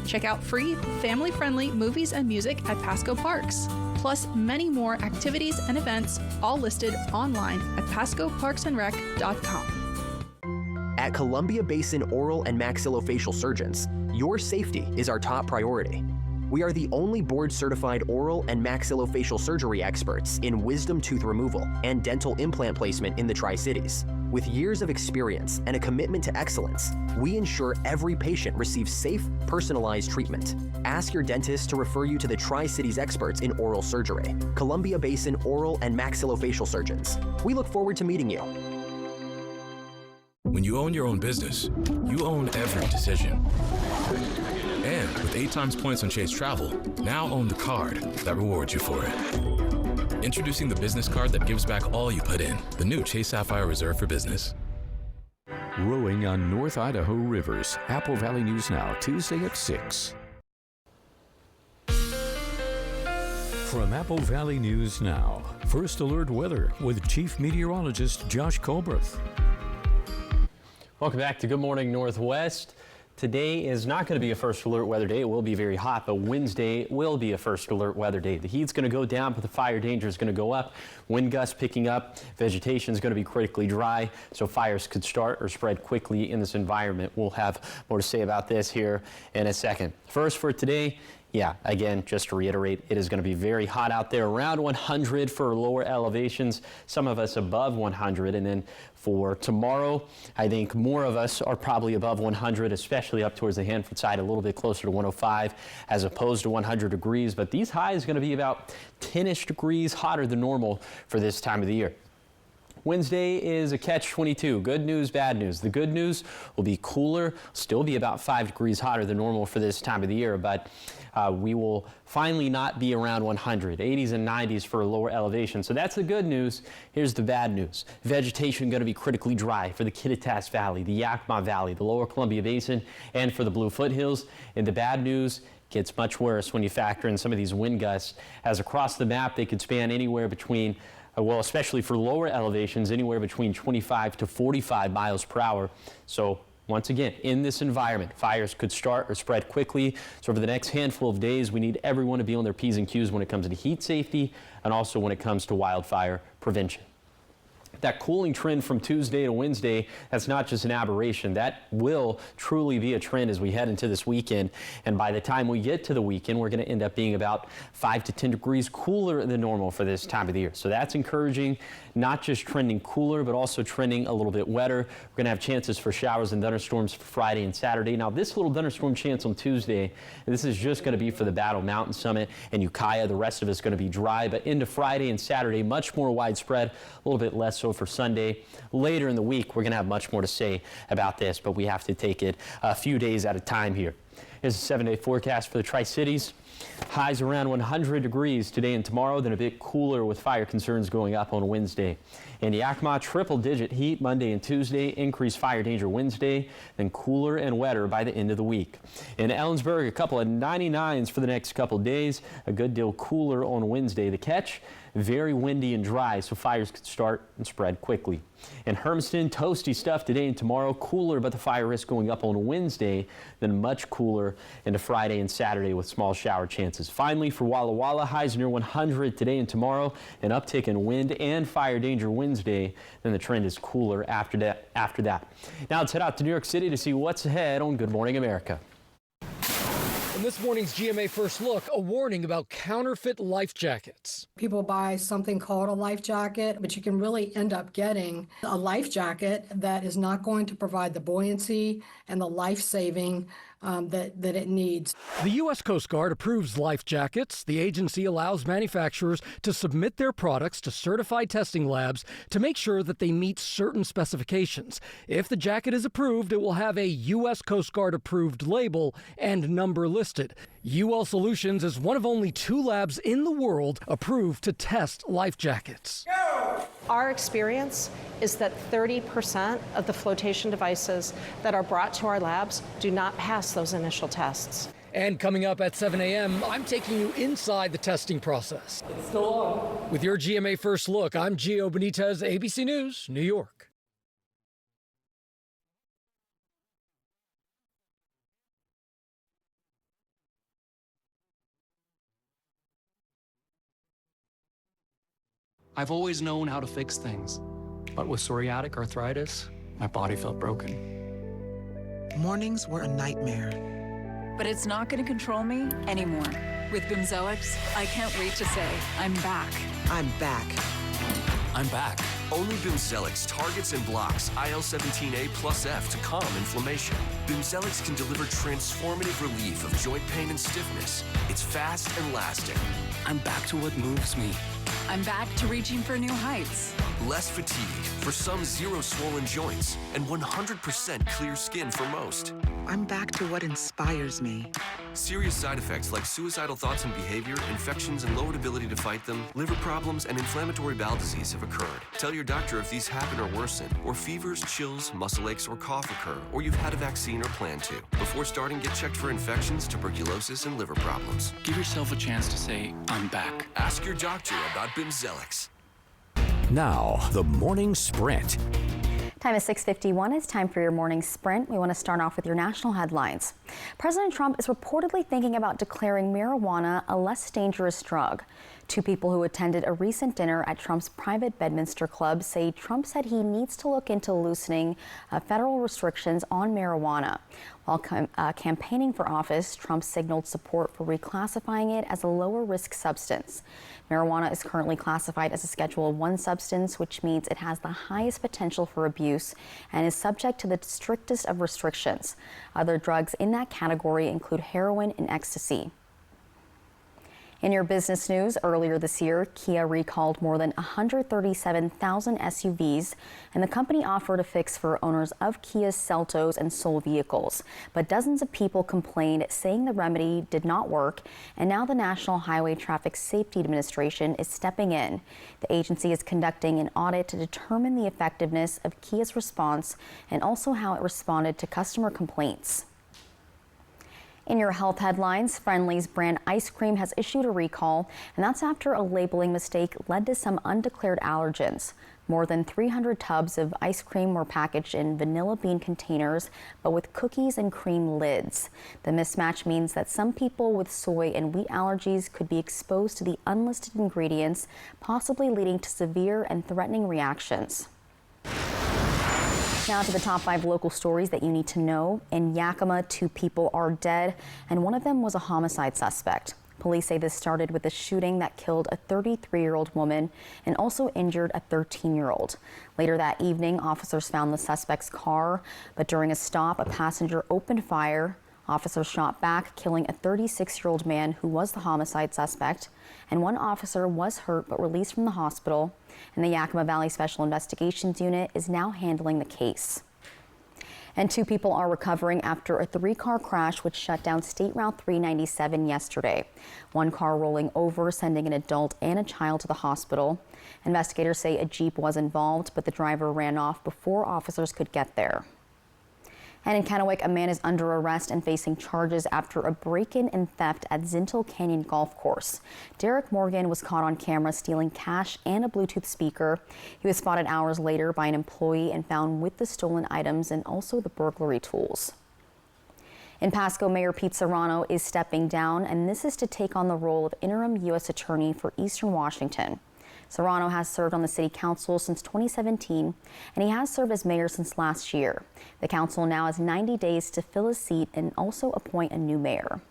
Check out free, family-friendly movies and music at Pasco Parks, plus many more activities and events, all listed online at pascoparksandrec.com. At Columbia Basin Oral and Maxillofacial Surgeons, your safety is our top priority. We are the only board-certified oral and maxillofacial surgery experts in wisdom tooth removal and dental implant placement in the Tri-Cities. With years of experience and a commitment to excellence, we ensure every patient receives safe, personalized treatment. Ask your dentist to refer you to the Tri-Cities experts in oral surgery, Columbia Basin Oral and Maxillofacial Surgeons. We look forward to meeting you. When you own your own business, you own every decision. And with 8 times points on Chase Travel, now own the card that rewards you for it. Introducing the business card that gives back all you put in. The new Chase Sapphire Reserve for Business. Rowing on North Idaho rivers. Apple Valley News Now, Tuesday at 6. From Apple Valley News Now, First Alert Weather with Chief Meteorologist Josh Colbreth. Welcome back to Good Morning Northwest. Today is not going to be a first alert weather day. It will be very hot, but Wednesday will be a first alert weather day. The heat's going to go down, but the fire danger is going to go up. Wind gusts picking up. Vegetation is going to be critically dry, so fires could start or spread quickly in this environment. We'll have more to say about this here in a second. First for today, yeah, again, just to reiterate, it is going to be very hot out there, around 100 for lower elevations, some of us above 100. And then for tomorrow, I think more of us are probably above 100, especially up towards the Hanford side, a little bit closer to 105 as opposed to 100 degrees. But these highs are going to be about 10-ish degrees hotter than normal for this time of the year. Wednesday is a catch-22. Good news, bad news. The good news will be cooler, still be about 5 degrees hotter than normal for this time of the year, but we will finally not be around 100, 80s and 90s for a lower elevation. So that's the good news. Here's the bad news. Vegetation going to be critically dry for the Kittitas Valley, the Yakima Valley, the lower Columbia Basin, and for the Blue Foothills. And the bad news gets much worse when you factor in some of these wind gusts, as across the map they could span anywhere between well, especially for lower elevations, anywhere between 25 to 45 miles per hour. So once again, in this environment, fires could start or spread quickly. So over the next handful of days, we need everyone to be on their P's and Q's when it comes to heat safety and also when it comes to wildfire prevention. That cooling trend from Tuesday to Wednesday, that's not just an aberration. That will truly be a trend as we head into this weekend. And by the time we get to the weekend, we're going to end up being about 5 to 10 degrees cooler than normal for this time of the year. So that's encouraging, not just trending cooler, but also trending a little bit wetter. We're going to have chances for showers and thunderstorms for Friday and Saturday. Now, this little thunderstorm chance on Tuesday, this is just going to be for the Battle Mountain Summit and Ukiah. The rest of it's going to be dry, but into Friday and Saturday, much more widespread, a little bit less so also for Sunday. Later in the week, we're going to have much more to say about this, but we have to take it a few days at a time here. Here's a 7-day forecast for the Tri-Cities. Highs around 100 degrees today and tomorrow, then a bit cooler with fire concerns going up on Wednesday. In Yakima, triple-digit heat Monday and Tuesday, increased fire danger Wednesday, then cooler and wetter by the end of the week. In Ellensburg, a couple of 99s for the next couple of days, a good deal cooler on Wednesday. The catch, very windy and dry, so fires could start and spread quickly. In Hermiston, toasty stuff today and tomorrow, cooler, but the fire risk going up on Wednesday, then much cooler into Friday and Saturday with small shower chances. Finally, for Walla Walla, highs near 100 today and tomorrow, an uptick in wind and fire danger Wednesday, then the trend is cooler after that. Now let's head out to New York City to see what's ahead on Good Morning America. In this morning's GMA First Look, a warning about counterfeit life jackets. People buy something called a life jacket, but you can really end up getting a life jacket that is not going to provide the buoyancy and the life-saving that it needs. The U.S. Coast Guard approves life jackets. The agency allows manufacturers to submit their products to certified testing labs to make sure that they meet certain specifications. If the jacket is approved, it will have a U.S. Coast Guard approved label and number listed. UL Solutions is one of only 2 labs in the world approved to test life jackets. Our experience is that 30% of the flotation devices that are brought to our labs do not pass those initial tests. And coming up at 7 a.m., I'm taking you inside the testing process. It's still on. With your GMA First Look, I'm Gio Benitez, ABC News, New York. I've always known how to fix things, but with psoriatic arthritis, my body felt broken. Mornings were a nightmare. But it's not going to control me anymore. With Bimzelx, I can't wait to say, I'm back. I'm back. I'm back. Only Bimzelx targets and blocks IL-17A plus F to calm inflammation. Bimzelx can deliver transformative relief of joint pain and stiffness. It's fast and lasting. I'm back to what moves me. I'm back to reaching for new heights. Less fatigue for some, 0 swollen joints, and 100% clear skin for most. I'm back to what inspires me. Serious side effects like suicidal thoughts and behavior, infections and lowered ability to fight them, liver problems, and inflammatory bowel disease have occurred. Tell your doctor if these happen or worsen, or fevers, chills, muscle aches, or cough occur, or you've had a vaccine or plan to. Before starting, get checked for infections, tuberculosis, and liver problems. Give yourself a chance to say, I'm back. Ask your doctor about Bimzelx. Now, the morning sprint. Time is 6:51. It's time for your morning sprint. We want to start off with your national headlines. President Trump is reportedly thinking about declaring marijuana a less dangerous drug. 2 people who attended a recent dinner at Trump's private Bedminster Club say Trump said he needs to look into loosening federal restrictions on marijuana. While campaigning for office, Trump signaled support for reclassifying it as a lower risk substance. Marijuana is currently classified as a Schedule 1 substance, which means it has the highest potential for abuse and is subject to the strictest of restrictions. Other drugs in that category include heroin and ecstasy. In your business news, earlier this year, Kia recalled more than 137,000 SUVs, and the company offered a fix for owners of Kia's Seltos and Soul vehicles. But dozens of people complained, saying the remedy did not work, and now the National Highway Traffic Safety Administration is stepping in. The agency is conducting an audit to determine the effectiveness of Kia's response and also how it responded to customer complaints. In your health headlines, Friendly's brand ice cream has issued a recall, and that's after a labeling mistake led to some undeclared allergens. More than 300 tubs of ice cream were packaged in vanilla bean containers, but with cookies and cream lids. The mismatch means that some people with soy and wheat allergies could be exposed to the unlisted ingredients, possibly leading to severe and threatening reactions. Now to the top 5 local stories that you need to know. In Yakima, 2 people are dead, and one of them was a homicide suspect. Police say this started with a shooting that killed a 33-year-old woman and also injured a 13-year-old. Later that evening, officers found the suspect's car, but during a stop, a passenger opened fire Officers shot back, killing a 36-year-old man who was the homicide suspect, and one officer was hurt but released from the hospital, and the Yakima Valley Special Investigations Unit is now handling the case. And 2 people are recovering after a 3-car crash which shut down State Route 397 yesterday. 1 car rolling over, sending an adult and a child to the hospital. Investigators say a Jeep was involved, but the driver ran off before officers could get there. And in Kennewick, a man is under arrest and facing charges after a break-in and theft at Zintel Canyon Golf Course. Derek Morgan was caught on camera stealing cash and a Bluetooth speaker. He was spotted hours later by an employee and found with the stolen items and also the burglary tools. In Pasco, Mayor Pete Serrano is stepping down, and this is to take on the role of interim U.S. Attorney for Eastern Washington. Serrano has served on the city council since 2017, and he has served as mayor since last year. The council now has 90 days to fill his seat and also appoint a new mayor.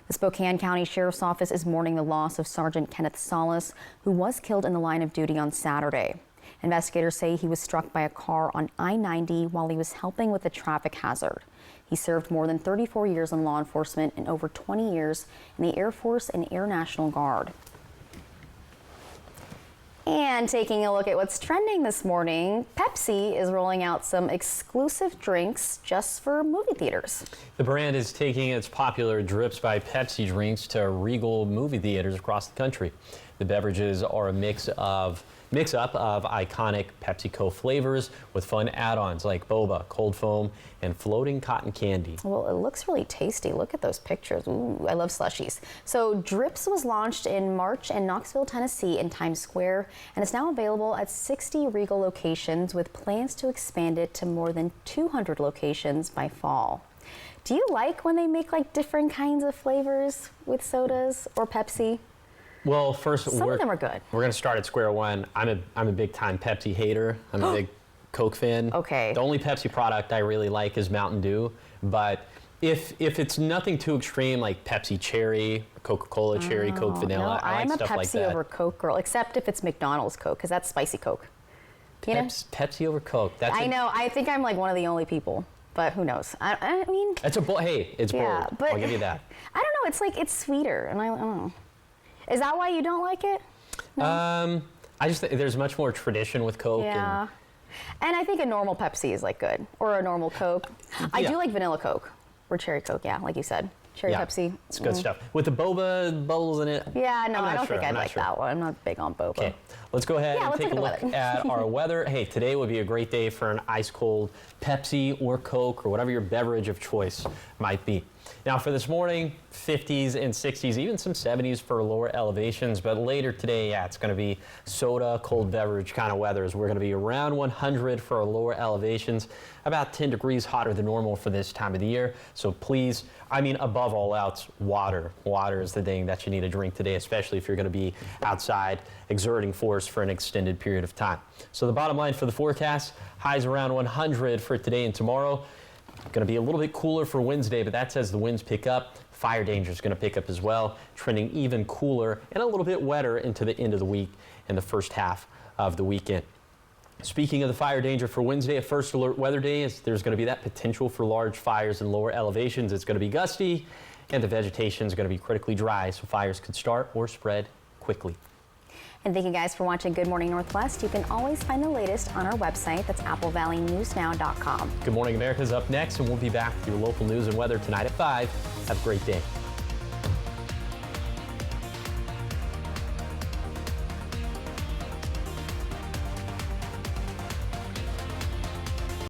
The Spokane County Sheriff's Office is mourning the loss of Sergeant Kenneth Salas, who was killed in the line of duty on Saturday. Investigators say he was struck by a car on I-90 while he was helping with a traffic hazard. He served more than 34 years in law enforcement and over 20 years in the Air Force and Air National Guard. And taking a look at what's trending this morning, Pepsi is rolling out some exclusive drinks just for movie theaters. The brand is taking its popular Drips by Pepsi drinks to Regal movie theaters across the country. The beverages are a mix-up of iconic PepsiCo flavors with fun add-ons like boba, cold foam, and floating cotton candy. Well, it looks really tasty. Look at those pictures. Ooh, I love slushies. So Drips was launched in March in Knoxville, Tennessee in Times Square, and it's now available at 60 Regal locations with plans to expand it to more than 200 locations by fall. Do you like when they make like different kinds of flavors with sodas or Pepsi? Well, first, Some of them are good. We're going to start at square one. I'm a big-time Pepsi hater. I'm a big Coke fan. Okay. The only Pepsi product I really like is Mountain Dew. But if it's nothing too extreme like Pepsi Cherry, Coca-Cola Cherry, Coke Vanilla, No, I like stuff like that. I'm a Pepsi over Coke girl, except if it's McDonald's Coke, because that's spicy Coke. You know? Pepsi over Coke. I know. I think I'm like one of the only people, but who knows? I mean, It's it's yeah, bold. but I'll give you that. I don't know. It's like it's sweeter, and I don't know. Is that why you don't like it? No? I just think there's much more tradition with Coke. Yeah. And I think a normal Pepsi is like good, or a normal Coke. I do like vanilla Coke, or cherry Coke, yeah, like you said. Cherry Pepsi. It's good stuff. With the boba bubbles in it. Yeah, no, I'm I not don't sure. think I'd I'm not like sure. that one. I'm not big on boba. Okay, let's go ahead and let's take a look look at our weather. Hey, today would be a great day for an ice cold Pepsi or Coke or whatever your beverage of choice might be. Now for this morning, 50s and 60s, even some 70s for lower elevations, but later today, yeah, it's going to be soda, cold beverage kind of weather. We're going to be around 100 for our lower elevations, about 10 degrees hotter than normal for this time of the year. So please, I mean, above all else, water. Water is the thing that you need to drink today, especially if you're going to be outside exerting force for an extended period of time. So the bottom line for the forecast, highs around 100 for today and tomorrow. Going to be a little bit cooler for Wednesday, but that's as the winds pick up. Fire danger is going to pick up as well, trending even cooler and a little bit wetter into the end of the week and the first half of the weekend. Speaking of the fire danger for Wednesday, a first alert weather day, is there's going to be that potential for large fires in lower elevations. It's going to be gusty, and the vegetation is going to be critically dry, so fires could start or spread quickly. And thank you guys for watching Good Morning Northwest. You can always find the latest on our website. That's applevalleyNewsNow.com. Good Morning America is up next, and we'll be back with your local news and weather tonight at 5. Have a great day.